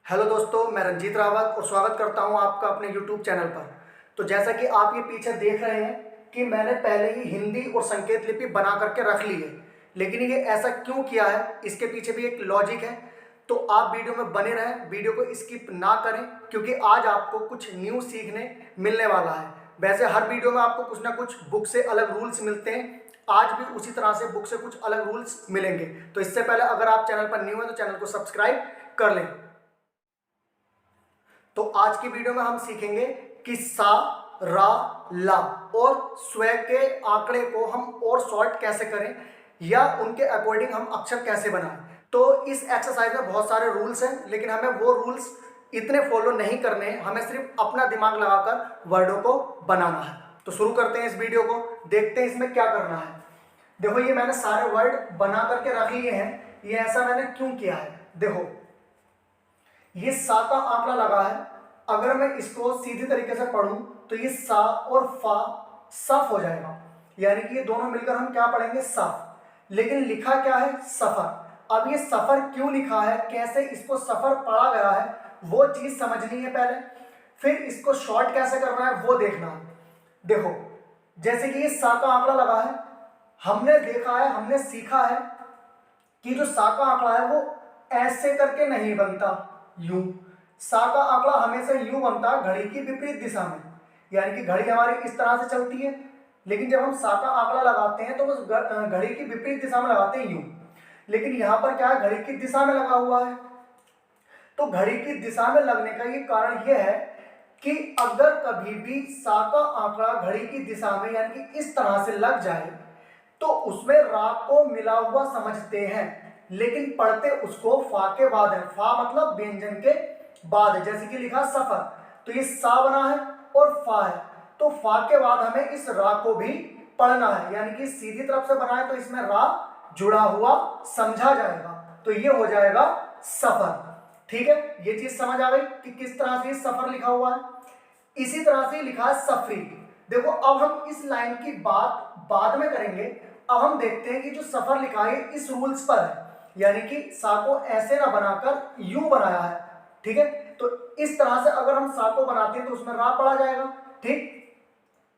Hello दोस्तों, मैं रंजीत रावत और स्वागत करता हूं आपका अपने YouTube चैनल पर। तो जैसा कि आप ये पीछे देख रहे हैं कि मैंने पहले ही हिंदी और संकेत लिपि बना करके रख ली है, लेकिन ये ऐसा क्यों किया है, इसके पीछे भी एक लॉजिक है। तो आप वीडियो में बने रहें, वीडियो को स्किप ना करें, क्योंकि आज आपको कुछ न्यू सीखने मिलने वाला है। वैसे हर वीडियो में आपको कुछ ना कुछ बुक से अलग रूल्स मिलते हैं, आज भी उसी तरह से बुक से कुछ अलग रूल्स मिलेंगे। तो इससे पहले अगर आप चैनल पर न्यू हैं तो चैनल को सब्सक्राइब कर लें। तो आज की वीडियो में हम सीखेंगे कि सा, रा, ला और स्वर के आंकड़े को हम और शॉर्ट कैसे करें या उनके अकॉर्डिंग हम अक्षर कैसे बनाएं। तो इस एक्सरसाइज में बहुत सारे रूल्स हैं, लेकिन हमें वो रूल्स इतने फॉलो नहीं करने हैं, हमें सिर्फ अपना दिमाग लगाकर वर्डों को बनाना है। तो शुरू करते हैं इस वीडियो को, देखते हैं इसमें क्या करना है। देखो, ये मैंने सारे वर्ड बना करके रख लिए हैं। ये ऐसा मैंने क्यों किया है, देखो ये सा का आंकड़ा लगा है। अगर मैं इसको सीधी तरीके से पढ़ूं तो ये सा और फा सफ हो जाएगा, यानी कि ये दोनों मिलकर हम क्या पढ़ेंगे, सफ। लेकिन लिखा क्या है, सफर। अब ये सफर क्यों लिखा है, कैसे इसको सफर पढ़ा गया है, वो चीज समझनी है पहले। फिर इसको शॉर्ट कैसे करना है वो देखना है। देखो, जैसे कि ये सा का आंकड़ा लगा है, हमने देखा है, हमने सीखा है कि जो सा का आंकड़ा है वो ऐसे करके नहीं बनता, यूं। सा का आंकड़ा हमेशा यूं बनता है, घड़ी की विपरीत दिशा में, यानी कि घड़ी हमारी इस तरह से चलती है, लेकिन जब हम सा का आंकड़ा लगाते हैं तो उस घड़ी की विपरीत दिशा में लगाते हैं, यूं। लेकिन यहां पर क्या है, घड़ी की दिशा में लगा हुआ है। तो घड़ी की दिशा में लगने का ये कारण ये है कि अगर कभी भी सा का आंकड़ा घड़ी की दिशा में यानी कि इस तरह से लग जाए तो उसमें रा को मिला हुआ समझते हैं, लेकिन पढ़ते उसको फा के बाद है। फा मतलब व्यंजन के बाद है, जैसे कि लिखा सफर, तो ये सा बना है और फा है, तो फा के बाद हमें इस रा को भी पढ़ना है, यानी कि सीधी तरफ से बना है तो इसमें रा जुड़ा हुआ समझा जाएगा, तो ये हो जाएगा सफर। ठीक है, ये चीज समझ आ गई कि किस तरह से सफर लिखा हुआ है। इसी तरह से लिखा है सफरी। देखो, अब हम इस लाइन की बात बाद में करेंगे। अब हम देखते हैं कि जो सफर लिखा है इस रूल्स पर है, यानी कि सा को ऐसे ना बनाकर यूं बनाया है। ठीक है, तो इस तरह से अगर हम सा को बनाते हैं तो उसमें रा पढ़ा जाएगा। ठीक,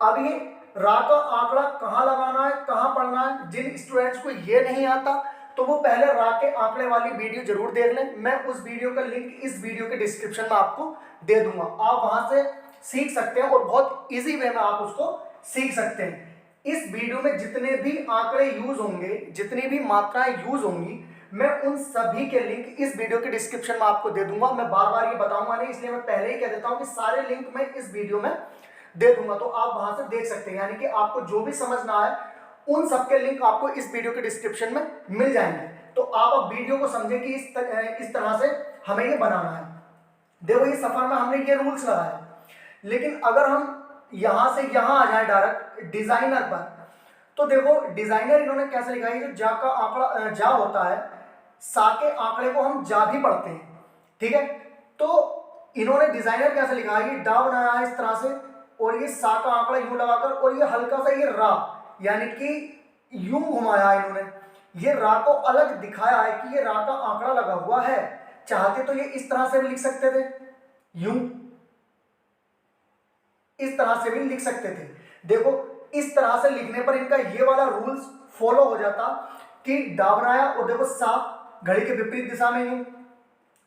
अब ये रा का आंकड़ा कहां लगाना है, कहां पढ़ना है, जिन स्टूडेंट्स को ये नहीं आता तो वो पहले रा के आंकड़े वाली वीडियो जरूर देख लें। मैं उस वीडियो का लिंक इस वीडियो के डिस्क्रिप्शन में आपको दे दूंगा, आप वहां से सीख सकते हैं और बहुत इजी वे में आप उसको सीख सकते हैं। इस वीडियो में जितने भी आंकड़े यूज होंगे, जितनी भी मात्राएं यूज होंगी, मैं उन सभी के लिंक इस वीडियो के डिस्क्रिप्शन में आपको दे दूंगा। मैं बार बार ये बताऊंगा नहीं, इसलिए मैं पहले ही कह देता हूं कि सारे लिंक मैं इस वीडियो में दे दूंगा, तो आप वहां से देख सकते हैं। यानी कि आपको जो भी समझना है उन सबके लिंक आपको इस वीडियो के डिस्क्रिप्शन में मिल जाएंगे। तो आप अब वीडियो को समझे कि इस तरह से हमें ये बनाना है। देखो, ये सफर में हमने ये रूल्स लगाया, लेकिन अगर हम यहां से यहां आ जाए डायरेक्ट डिजाइनर पर, तो देखो डिजाइनर इन्होंने कैसे लिखा है, जो जा का आंकड़ा जा होता है, सा के आंकड़े को हम जा भी पढ़ते हैं। ठीक है, तो इन्होंने डिजाइनर कैसे लिखा है, ये डा बनाया है इस तरह से, और ये सा का आंकड़ा यूं लगाकर, और ये हल्का सा ये रा यानी कि यूं घुमाया है इन्होंने, ये रा को अलग दिखाया है कि ये रा का आंकड़ा लगा हुआ है। चाहते तो ये इस तरह से भी लिख सकते थे, यूं इस तरह से भी लिख सकते थे। देखो, इस तरह से लिखने पर इनका ये वाला रूल्स फॉलो हो जाता कि डा बनाया और देखो सा घड़ी के विपरीत दिशा में यूं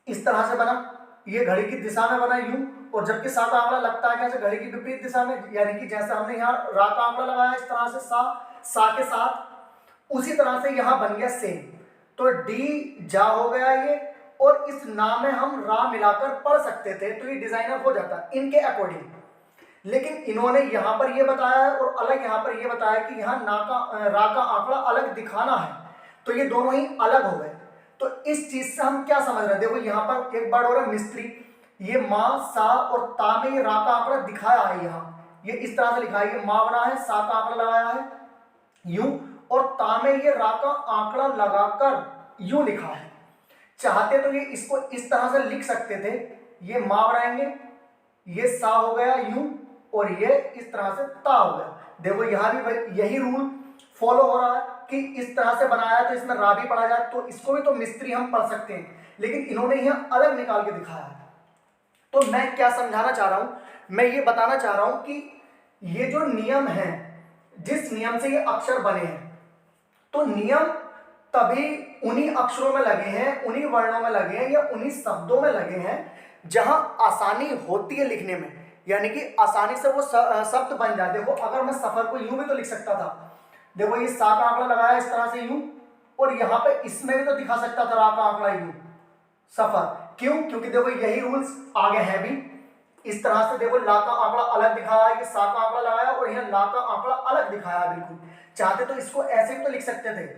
इस तरह से बना, ये घड़ी की दिशा में बना यूं, और जबकि सा का आंकड़ा लगता है कैसे, घड़ी की विपरीत दिशा में, यानी कि जैसे हमने यहाँ रा का आंकड़ा लगाया इस तरह से सा के साथ, उसी तरह से यहां बन गया सेम। तो डी जा हो गया ये, और इस ना में हम रा मिलाकर पढ़ सकते थे, तो ये डिजाइनर हो जाता इनके अकॉर्डिंग। लेकिन इन्होंने यहां पर यह बताया है और अलग यहां पर यह बताया कि यहां रा का आंकड़ा अलग दिखाना है, तो ये दोनों ही अलग हो गए। तो इस चीज से हम क्या समझ रहे हैं, देखो यहां पर एक वर्ड हो रहा है मिस्त्री, ये माँ सा और ता में ये रा का आंकड़ा दिखाया है, यहाँ ये इस तरह से लिखा है, ये माँ बना है, सा का आंकड़ा लगाया है यूं, और ता में ये रा का आंकड़ा लगाकर यूं लिखा है। चाहते तो ये इसको इस तरह से लिख सकते थे, ये माँ बनाएंगे, ये सा हो गया यूं, और ये इस तरह से ता हो गया। देखो यहां भी यही रूल फॉलो हो रहा है कि इस तरह से बनाया तो इसमें रा भी पढ़ा जाए, तो इसको भी तो मिस्त्री हम पढ़ सकते हैं। लेकिन इन्होंने यहाँ अलग निकाल के दिखाया है। तो मैं क्या समझाना चाह रहा हूं, मैं ये बताना चाह रहा हूं कि ये जो नियम है, जिस नियम से ये अक्षर बने हैं, तो नियम तभी उन्हीं अक्षरों में लगे हैं, उन्हीं वर्णों में लगे हैं या उन्हीं शब्दों में लगे हैं जहां आसानी होती है लिखने में, यानी कि आसानी से वो शब्द बन जाए। देखो अगर मैं सफर को यूं भी तो लिख सकता था, देखो ये सा का आंकड़ा लगाया इस तरह से यूं, और यहां पे इसमें भी तो दिखा सकता था रा का आंकड़ा यूं सफर। क्यों? क्योंकि देखो यही रूल्स आगे हैं भी। इस तरह से देखो ला का आंकड़ा अलग दिखाया, ये सा का आंकड़ा लगाया और यहाँ ला का आंकड़ा अलग दिखाया बिल्कुल। चाहते तो इसको ऐसे भी तो लिख सकते थे,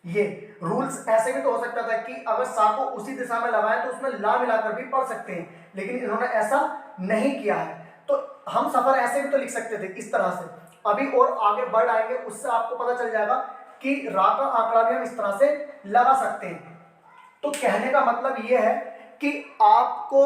ये रूल्स ऐसे भी तो हो सकता था कि अगर सा को उसी दिशा में लगाएं तो उसमें ला मिलाकर भी पढ़ सकते हैं, लेकिन इन्होंने ऐसा नहीं किया है। तो हम सफर ऐसे भी तो लिख सकते थे इस तरह से। अभी और आगे बढ़ आएंगे, उससे आपको पता चल जाएगा कि रा का आंकड़ा भी हम इस तरह से लगा सकते हैं। तो कहने का मतलब यह है कि आपको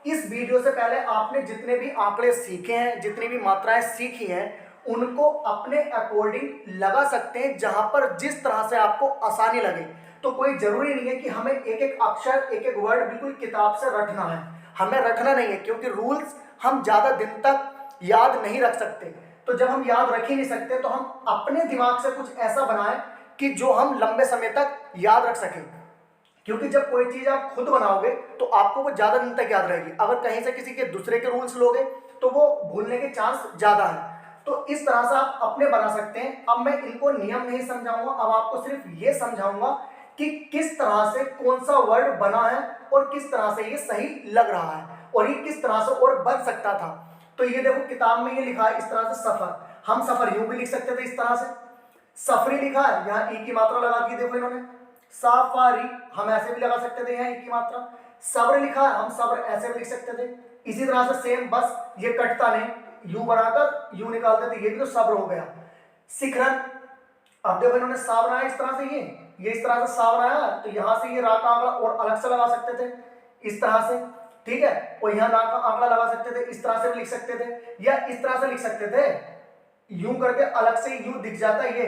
इस वीडियो से पहले आपने जितने भी आंकड़े सीखे हैं, जितनी भी मात्राएं सीखी हैं, उनको अपने अकॉर्डिंग लगा सकते हैं जहां पर जिस तरह से आपको आसानी लगे। तो कोई जरूरी नहीं है कि हमें एक एक अक्षर, एक एक वर्ड बिल्कुल किताब से रटना है, हमें रटना नहीं है, क्योंकि रूल्स हम ज्यादा दिन तक याद नहीं रख सकते। तो जब हम याद रख ही नहीं सकते तो हम अपने दिमाग से कुछ ऐसा बनाएं कि जो हम लंबे समय तक याद रख सकें, क्योंकि जब कोई चीज आप खुद बनाओगे तो आपको वो ज्यादा दिन तक याद रहेगी। अगर कहीं से किसी के दूसरे के रूल्स लोगे तो वो भूलने के चांस ज्यादा है। तो इस तरह से आप अपने बना सकते हैं। अब मैं इनको नियम नहीं समझाऊंगा, अब आपको सिर्फ ये समझाऊंगा कि किस तरह से कौन सा वर्ड बना है और किस तरह से ये सही लग रहा है और ये किस तरह से और बन सकता था। तो ये देखो किताब में ये लिखा है इस तरह से सफर, हम सफर यूं भी लिख सकते थे इस तरह से, सफरी लिखा है, यहाँ ई की मात्रा लगा दी देखो इन्होंने, साफारी हम ऐसे भी लगा सकते थे, यहाँ ई की मात्रा। सब्र लिखा है, हम सब्र ऐसे भी लिख सकते थे। इसी तरह से सेम, बस ये कटता नहीं, यू बनाकर यू निकालते थे, ये भी तो सब्र हो गया। शिखरन, अब देखो इन्होंने सा बनाया इस तरह से, ये इस तरह से सा बनाया, तो यहां से ये रा का आंकड़ा और अलग से लगा सकते थे इस तरह से, ठीक है, और यहाँ रा का आंकड़ा लगा सकते थे, इस तरह से भी लिख सकते थे, या इस तरह से लिख सकते थे, यूं करके अलग से यू दिख जाता है, ये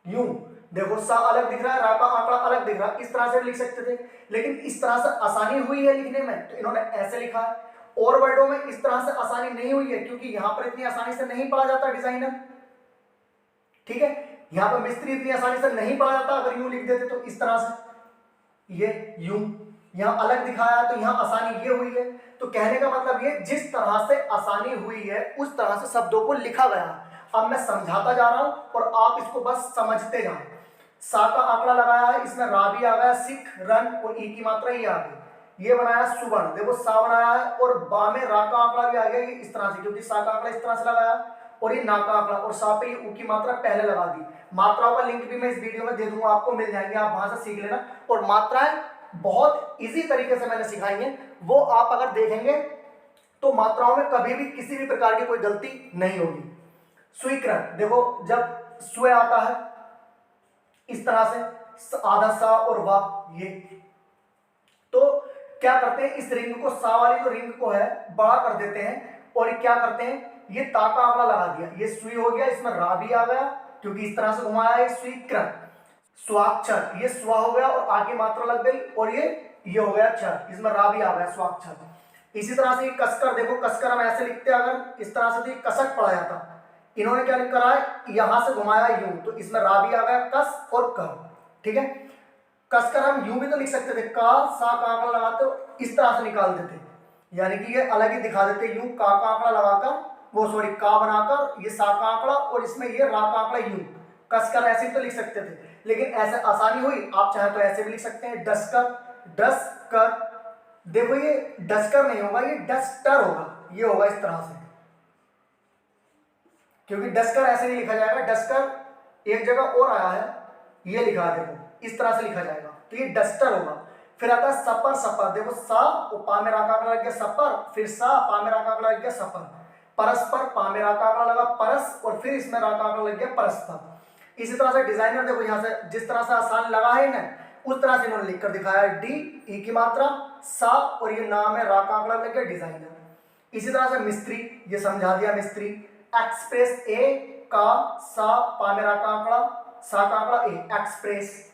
यूं देखो सा अलग दिख रहा है, रा का आंकड़ा अलग दिख रहा है, इस तरह से भी लिख सकते थे। लेकिन इस तरह से आसानी हुई है लिखने में तो इन्होंने ऐसे लिखा है। और वर्डों में इस तरह से आसानी नहीं हुई है, क्योंकि यहां पर इतनी आसानी से नहीं पढ़ा जाता डिजाइनर, ठीक है, यहां पर मिस्त्री इतनी आसानी से नहीं पढ़ा जाता। अगर यूं लिख देते तो इस तरह से, ये यूं यहां अलग दिखाया तो यहां आसानी ये हुई है। तो कहने का मतलब ये, जिस तरह से आसानी हुई है उस तरह से शब्दों को लिखा गया। अब मैं समझाता जा रहा हूं और आप इसको बस समझते जाएं। सा का आंकड़ा लगाया है, इसमें रा भी आ गया, सिख रन और ई की मात्रा ये आ गई। ये बनाया सुवर्ण, देखो सा बनाया है और बा में रा का आंकड़ा भी आ गया, ये इस तरह से, क्योंकि सा का आंकड़ा इस तरह से लगाया और ये ना का आंकड़ा, और सा पे ये ऊ की मात्रा पहले लगा दी। मात्राओं का लिंक भी मैं इस वीडियो में दे दूंगा, आपको मिल जाएंगे, आप वहां से सीख लेना। और मात्राएं बहुत इजी तरीके से मैंने सिखाई है, वो आप अगर देखेंगे तो मात्राओं में कभी भी किसी भी प्रकार की कोई गलती नहीं होगी। स्वीकृत, देखो जब स्व आता है इस तरह से, आधा सा और वाह, ये तो क्या करते हैं, इस रिंग को, सा वाली जो रिंग को है बड़ा कर देते हैं और क्या करते हैं, ये ता का आंकड़ा लगा दिया, ये स्वी हो गया, इसमें रा भी आ गया क्योंकि इस तरह से घुमाया है। स्वीकृत, स्वाक्षर, ये स्वा हो गया और आगे मात्रा लग गई और ये हो गया क्षर, इसमें रा भी आ गया, स्वाक्षर। इसी तरह से ये कसकर, देखो कसकर हम ऐसे लिखते हैं, अगर इस तरह से तो ये कसक पढ़ा जाता, इन्होंने क्या करा है, यहां से घुमाया यूं, तो इसमें रा भी आ गया, कस और कर, ठीक है। कसकर हम यूं भी तो लिख सकते थे, का सा का आंकड़ा लगाते हो इस तरह से निकाल देते, यानी कि ये अलग ही दिखा देते, यूं का आंकड़ा लगाकर, वो सॉरी का बनाकर, ये सा का आंकड़ा और इसमें ये रा का आंकड़ा, यूं कसकर ऐसे तो लिख सकते थे। लेकिन ऐसे आसानी हुई, आप चाहे तो ऐसे भी लिख सकते हैं, डसकर, डसकर, देखो ये डसकर नहीं होगा, ये डस्टर होगा, ये होगा इस तरह से, क्योंकि डसकर ऐसे नहीं लिखा जाएगा, डसकर एक जगह और आया है, ये लिखा है, देखो इस तरह से लिखा जाएगा, तो ये डस्टर होगा। फिर आता है सपर, सपर, देखो सा और पा में रा का आंकड़ा लग गया सपर, फिर सा पा में रा का आंकड़ा लग गया सपर, परस्पर, पा में रा का आंकड़ा लगा परस और फिर इसमें रा का आंकड़ा लग गया परस्पर। इसी तरह से डिजाइनर देखो यहाँ से जिस तरह से आसान लगा है ना, उस तरह से इन्होंने लिखकर दिखाया है, डी ई की मात्रा, सा और ये नाम है, रा का आंकड़ा लग गया डिजाइनर। इसी तरह से मिस्त्री, ये समझा दिया मिस्त्री। एक्सप्रेस, ए का सा पा में रा का आंकड़ा, सा का आंकड़ा ए, एक्सप्रेस।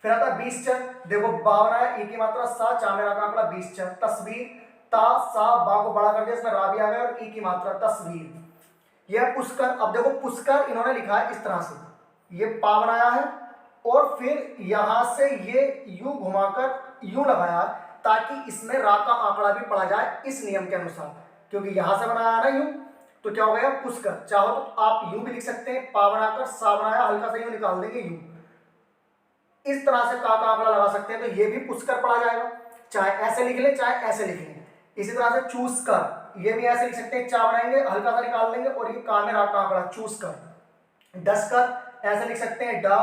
फिर आता है 20 चर, देखो बा बना है, ई की मात्रा सा, चा में का आंकड़ा 20 चर। तस्वीर, ता सा बा को बड़ा कर दिया, इसमें रा भी आ गया और ई की मात्रा तस्वीर। यह पुष्कर, अब देखो पुष्कर इन्होंने लिखा है इस तरह से, ये पा बनाया है और फिर यहां से ये यू घुमाकर यू लगाया ताकि इसमें रा का आंकड़ा भी पढ़ा जाए इस नियम के अनुसार, क्योंकि यहां से बनाया ना यू, तो क्या हो गया पुष्कर। चाहो तो आप यू भी लिख सकते हैं, पा बनाकर सा बनाया, हल्का सा यू निकाल देंगे यू, इस तरह से का आंकड़ा लगा सकते हैं, तो ये भी पुष्कर पढ़ा जाएगा। चाहे ऐसे लिख ले चाहे ऐसे लिख लें। इसी तरह से चूस कर, ये भी ऐसे लिख सकते हैं, चा बनाएंगे हल्का सा निकाल देंगे और ये का में रा का आंकड़ा चूस कर। डस कर ऐसे लिख सकते हैं, डा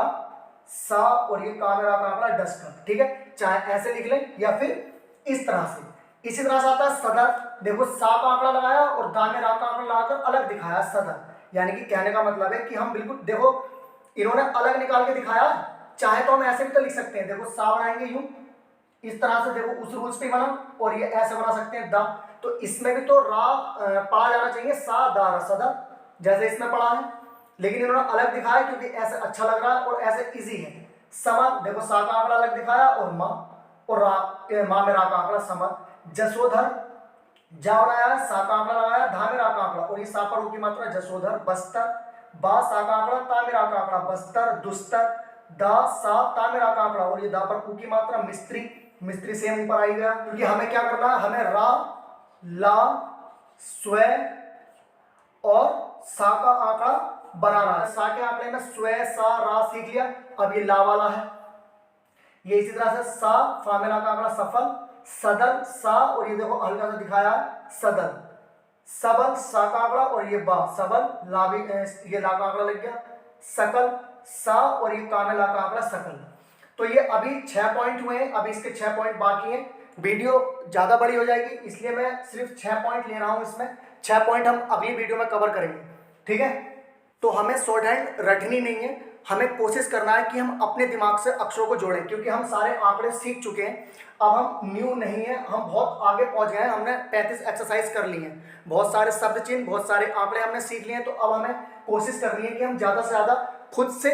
सा और ये का में रा का आंकड़ा डस कर, ठीक है। चाहे ऐसे लिख लें या फिर इस तरह से। इसी तरह से आता है सदर, देखो सा का आंकड़ा लगाया और दा में रा का आंकड़ा लगाकर अलग दिखाया सदर, यानी कि कहने का मतलब है कि हम बिल्कुल देखो इन्होंने अलग निकाल के दिखाया, चाहे तो हम ऐसे भी तो लिख सकते हैं, देखो सा बनाएंगे यूं इस तरह से, देखो उस रूल्स पे बना, और ये ऐसे बना सकते हैं दा, तो इसमें भी तो रा पढ़ा जाना चाहिए सा दा रा सदर, जैसे इसमें पढ़ा है, लेकिन इन्होंने अलग दिखाया क्योंकि ऐसे अच्छा लग रहा है और ऐसे इजी है। समर, देखो सा का आंकड़ा अलग दिखाया और माँ और माँ में रा का आंकड़ा समर। जसोधर, जा बनाया है, सा का आंकड़ा लगाया, धा में रा का आंकड़ा और ये सा पर ऊ की मात्रा जसोधर। बस्तर, बा सा का आंकड़ा, ता में रा का आंकड़ा बस्तर। दुस्तर, दा सा ता में रा का आंकड़ा और ये दा पर ऊ की मात्रा मिस्त्री, मिस्त्री सेम ऊपर आई गया, क्योंकि हमें क्या करना है, हमें रा ला स्व और सा का आंकड़ा बनाना है। सा के आंकड़े में स्व सा रा सीख लिया, अब ये ला वाला है, ये इसी तरह से सा फा में ला का आंकड़ा सफल। सदल, सा और ये देखो हल्का सा दिखाया सदल। सबल, सा का आंकड़ा और ये बा सबल, ला भी ये ला का आंकड़ा लग गया। सकल, सा और ये का में ला का आंकड़ा सकल। तो ये अभी 6 पॉइंट हुए हैं, अभी इसके 6 पॉइंट बाकी हैं। वीडियो ज़्यादा बड़ी हो जाएगी इसलिए मैं सिर्फ 6 पॉइंट ले रहा हूँ, इसमें 6 पॉइंट हम अगली वीडियो में कवर करेंगे, ठीक है। तो हमें शॉर्ट हैंड रटनी नहीं है, हमें कोशिश करना है कि हम अपने दिमाग से अक्षरों को जोड़ें, क्योंकि हम सारे आंकड़े सीख चुके हैं, अब हम न्यू नहीं है, हम बहुत आगे पहुंच गए हैं, हमने 35 एक्सरसाइज कर ली हैं, बहुत सारे शब्द चिन्ह बहुत सारे आंकड़े हमने सीख लिए हैं। तो अब हमें कोशिश करनी है कि हम ज़्यादा से ज़्यादा खुद से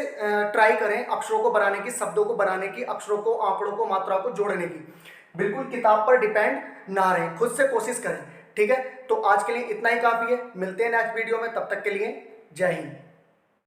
ट्राई करें अक्षरों को बनाने की, शब्दों को बनाने की, अक्षरों को, आंकड़ों को, मात्रा को जोड़ने की। बिल्कुल किताब पर डिपेंड ना रहें, खुद से कोशिश करें, ठीक है। तो आज के लिए इतना ही काफ़ी है, मिलते हैं नेक्स्ट वीडियो में, तब तक के लिए जय हिंद।